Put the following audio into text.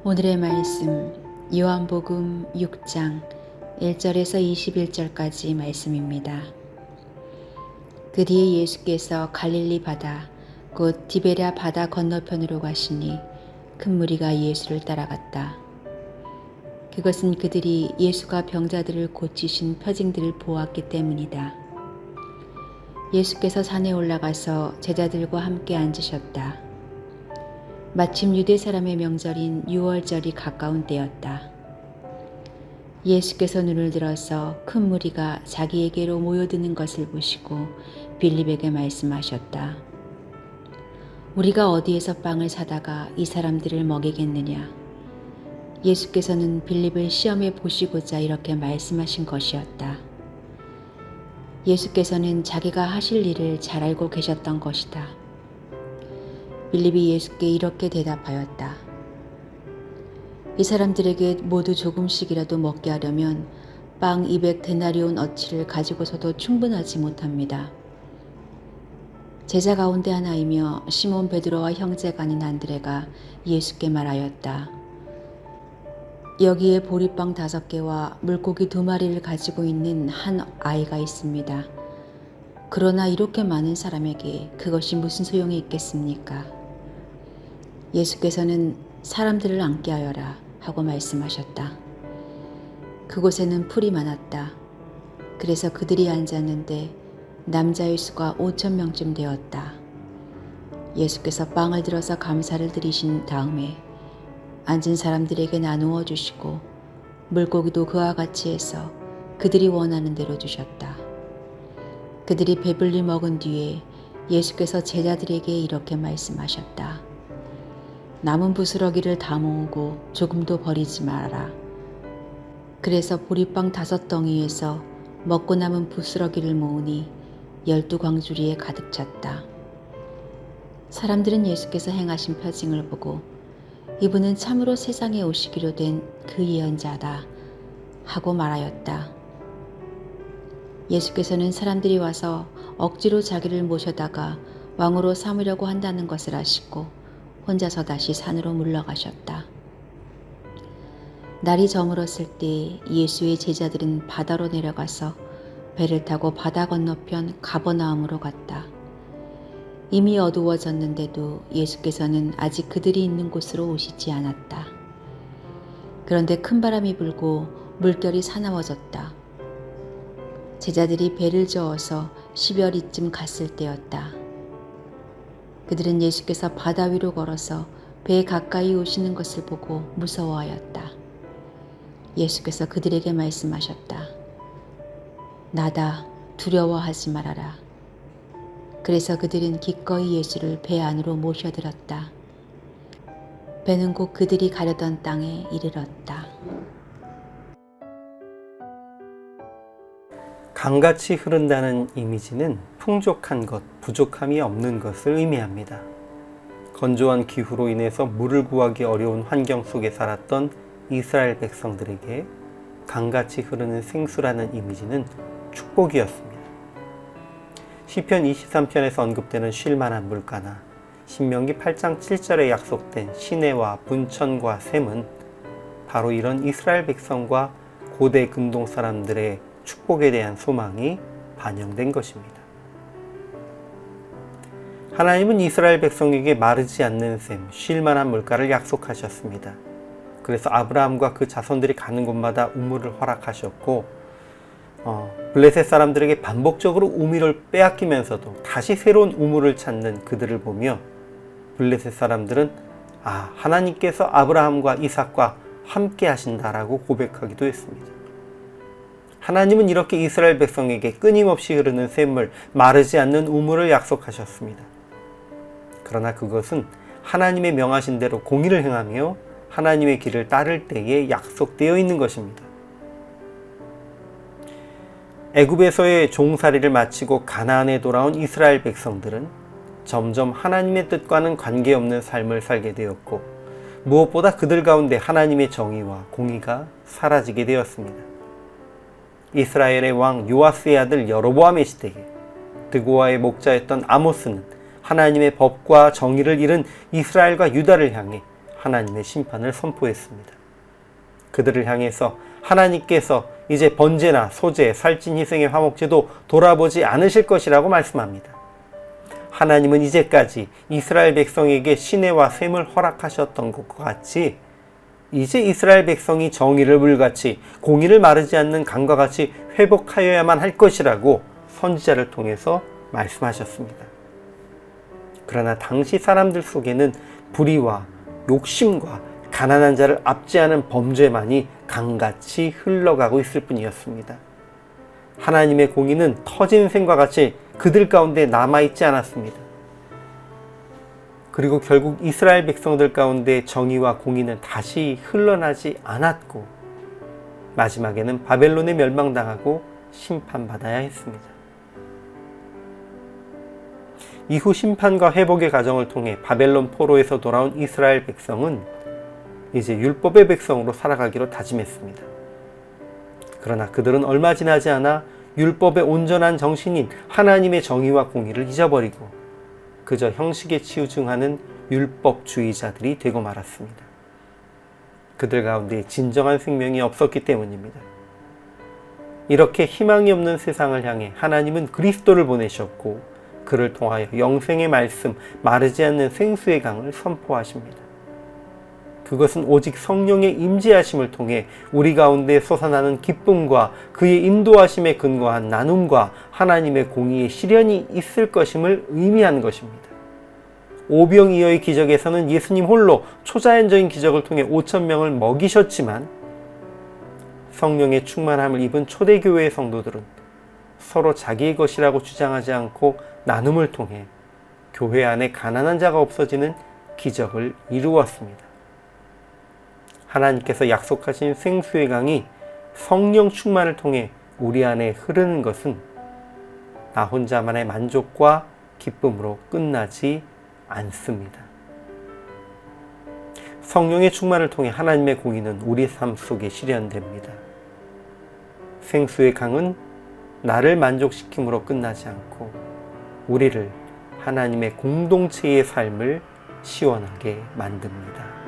오늘의 말씀 요한복음 6장 1절에서 21절까지 말씀입니다. 그 뒤에 예수께서 갈릴리 바다 곧 디베랴 바다 건너편으로 가시니 큰 무리가 예수를 따라갔다. 그것은 그들이 예수가 병자들을 고치신 표징들을 보았기 때문이다. 예수께서 산에 올라가서 제자들과 함께 앉으셨다. 마침 유대 사람의 명절인 유월절이 가까운 때였다. 예수께서 눈을 들어서 큰 무리가 자기에게로 모여드는 것을 보시고 빌립에게 말씀하셨다. 우리가 어디에서 빵을 사다가 이 사람들을 먹이겠느냐? 예수께서는 빌립을 시험해 보시고자 이렇게 말씀하신 것이었다. 예수께서는 자기가 하실 일을 잘 알고 계셨던 것이다. 빌립이 예수께 이렇게 대답하였다. 이 사람들에게 모두 조금씩이라도 먹게 하려면 빵 200데나리온 어치를 가지고서도 충분하지 못합니다. 제자 가운데 하나이며 시몬 베드로와 형제가 아닌 안드레가 예수께 말하였다. 여기에 보리빵 5개와 물고기 2마리를 가지고 있는 한 아이가 있습니다. 그러나 이렇게 많은 사람에게 그것이 무슨 소용이 있겠습니까? 예수께서는 사람들을 앉게 하여라 하고 말씀하셨다. 그곳에는 풀이 많았다. 그래서 그들이 앉았는데 남자의 수가 5,000명쯤 되었다. 예수께서 빵을 들어서 감사를 드리신 다음에 앉은 사람들에게 나누어 주시고 물고기도 그와 같이 해서 그들이 원하는 대로 주셨다. 그들이 배불리 먹은 뒤에 예수께서 제자들에게 이렇게 말씀하셨다. 남은 부스러기를 다 모으고 조금도 버리지 말아라. 그래서 보리빵 5덩이에서 먹고 남은 부스러기를 모으니 12광주리에 가득 찼다. 사람들은 예수께서 행하신 표징을 보고 이분은 참으로 세상에 오시기로 된 그 예언자다 하고 말하였다. 예수께서는 사람들이 와서 억지로 자기를 모셔다가 왕으로 삼으려고 한다는 것을 아시고 혼자서 다시 산으로 물러가셨다. 날이 저물었을 때 예수의 제자들은 바다로 내려가서 배를 타고 바다 건너편 가버나움으로 갔다. 이미 어두워졌는데도 예수께서는 아직 그들이 있는 곳으로 오시지 않았다. 그런데 큰 바람이 불고 물결이 사나워졌다. 제자들이 배를 저어서 10여리쯤 갔을 때였다. 그들은 예수께서 바다 위로 걸어서 배에 가까이 오시는 것을 보고 무서워하였다. 예수께서 그들에게 말씀하셨다. 나다, 두려워하지 말아라. 그래서 그들은 기꺼이 예수를 배 안으로 모셔들었다. 배는 곧 그들이 가려던 땅에 이르렀다. 강같이 흐른다는 이미지는 풍족한 것, 부족함이 없는 것을 의미합니다. 건조한 기후로 인해서 물을 구하기 어려운 환경 속에 살았던 이스라엘 백성들에게 강같이 흐르는 생수라는 이미지는 축복이었습니다. 시편 23편에서 언급되는 쉴만한 물가나 신명기 8장 7절에 약속된 시내와 분천과 샘은 바로 이런 이스라엘 백성과 고대 근동 사람들의 축복에 대한 소망이 반영된 것입니다. 하나님은 이스라엘 백성에게 마르지 않는 샘, 쉴만한 물가를 약속하셨습니다. 그래서 아브라함과 그 자손들이 가는 곳마다 우물을 허락하셨고 블레셋 사람들에게 반복적으로 우물을 빼앗기면서도 다시 새로운 우물을 찾는 그들을 보며 블레셋 사람들은 하나님께서 아브라함과 이삭과 함께 하신다라고 고백하기도 했습니다. 하나님은 이렇게 이스라엘 백성에게 끊임없이 흐르는 샘물, 마르지 않는 우물을 약속하셨습니다. 그러나 그것은 하나님의 명하신 대로 공의를 행하며 하나님의 길을 따를 때에 약속되어 있는 것입니다. 애굽에서의 종살이를 마치고 가나안에 돌아온 이스라엘 백성들은 점점 하나님의 뜻과는 관계없는 삶을 살게 되었고 무엇보다 그들 가운데 하나님의 정의와 공의가 사라지게 되었습니다. 이스라엘의 왕 요아스의 아들 여로보암의 시대에 드고아의 목자였던 아모스는 하나님의 법과 정의를 잃은 이스라엘과 유다를 향해 하나님의 심판을 선포했습니다. 그들을 향해서 하나님께서 이제 번제나 소제, 살찐 희생의 화목제도 돌아보지 않으실 것이라고 말씀합니다. 하나님은 이제까지 이스라엘 백성에게 시내와 샘을 허락하셨던 것과 같이 이제 이스라엘 백성이 정의를 물같이 공의를 마르지 않는 강과 같이 회복하여야만 할 것이라고 선지자를 통해서 말씀하셨습니다. 그러나 당시 사람들 속에는 불의와 욕심과 가난한 자를 압제하는 범죄만이 강같이 흘러가고 있을 뿐이었습니다. 하나님의 공의는 터진 샘과 같이 그들 가운데 남아있지 않았습니다. 그리고 결국 이스라엘 백성들 가운데 정의와 공의는 다시 흘러나지 않았고 마지막에는 바벨론에 멸망당하고 심판받아야 했습니다. 이후 심판과 회복의 과정을 통해 바벨론 포로에서 돌아온 이스라엘 백성은 이제 율법의 백성으로 살아가기로 다짐했습니다. 그러나 그들은 얼마 지나지 않아 율법의 온전한 정신인 하나님의 정의와 공의를 잊어버리고 그저 형식에 치우중하는 율법주의자들이 되고 말았습니다. 그들 가운데 진정한 생명이 없었기 때문입니다. 이렇게 희망이 없는 세상을 향해 하나님은 그리스도를 보내셨고 그를 통하여 영생의 말씀, 마르지 않는 생수의 강을 선포하십니다. 그것은 오직 성령의 임재하심을 통해 우리 가운데 솟아나는 기쁨과 그의 인도하심에 근거한 나눔과 하나님의 공의의 실현이 있을 것임을 의미하는 것입니다. 오병이어의 기적에서는 예수님 홀로 초자연적인 기적을 통해 5,000명을 먹이셨지만 성령의 충만함을 입은 초대교회의 성도들은 서로 자기의 것이라고 주장하지 않고 나눔을 통해 교회 안에 가난한 자가 없어지는 기적을 이루었습니다. 하나님께서 약속하신 생수의 강이 성령 충만을 통해 우리 안에 흐르는 것은 나 혼자만의 만족과 기쁨으로 끝나지 않습니다. 성령의 충만을 통해 하나님의 공의는 우리 삶 속에 실현됩니다. 생수의 강은 나를 만족시킴으로 끝나지 않고 우리를 하나님의 공동체의 삶을 시원하게 만듭니다.